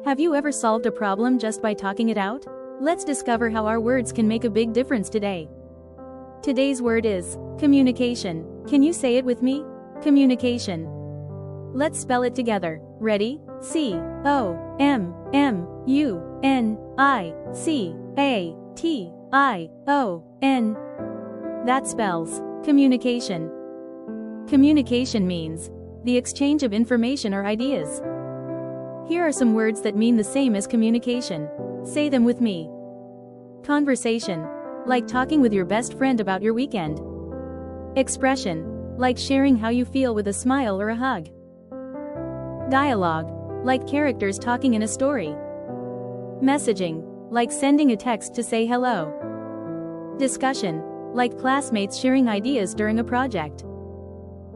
Have you ever solved a problem just by talking it out? Let's discover how our words can make a big difference today. Today's word is communication. Can you say it with me? Communication. Let's spell it together. Ready? C-O-M-M-U-N-I-C-A-T-I-O-N. That spells communication. Communication means the exchange of information or ideas. Here are some words that mean the same as communication. Say them with me. Conversation, like talking with your best friend about your weekend. Expression, like sharing how you feel with a smile or a hug. Dialogue, like characters talking in a story. Messaging, like sending a text to say hello. Discussion, like classmates sharing ideas during a project.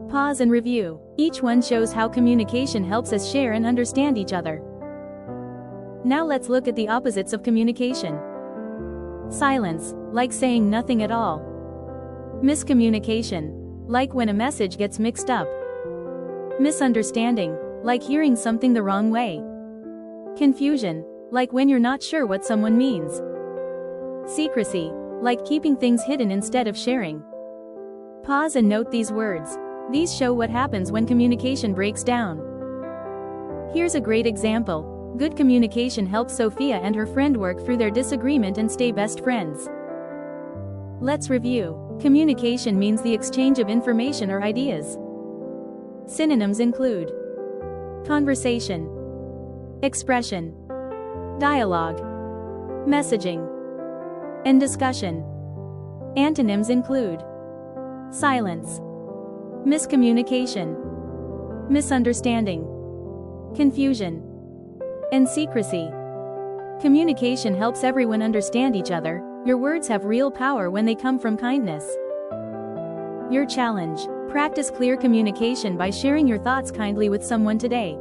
Pause and review. Each one shows how communication helps us share and understand each other. Now let's look at the opposites of communication. Silence, like saying nothing at all. Miscommunication, like when a message gets mixed up. Misunderstanding, like hearing something the wrong way. Confusion, like when you're not sure what someone means. Secrecy, like keeping things hidden instead of sharing. Pause and note these words. These show what happens when communication breaks down. Here's a great example. Good communication helps Sofia and her friend work through their disagreement and stay best friends. Let's review. Communication means the exchange of information or ideas. Synonyms include conversation, expression, dialogue, messaging, and discussion. Antonyms include silence, miscommunication, misunderstanding, confusion, and secrecy. Communication helps everyone understand each other. Your words have real power when they come from kindness. Your challenge: practice clear communication by sharing your thoughts kindly with someone today.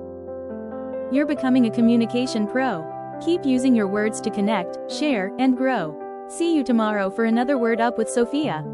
You're becoming a communication pro. Keep using your words to connect, share, and grow. See you tomorrow for another Word Up with Sofia.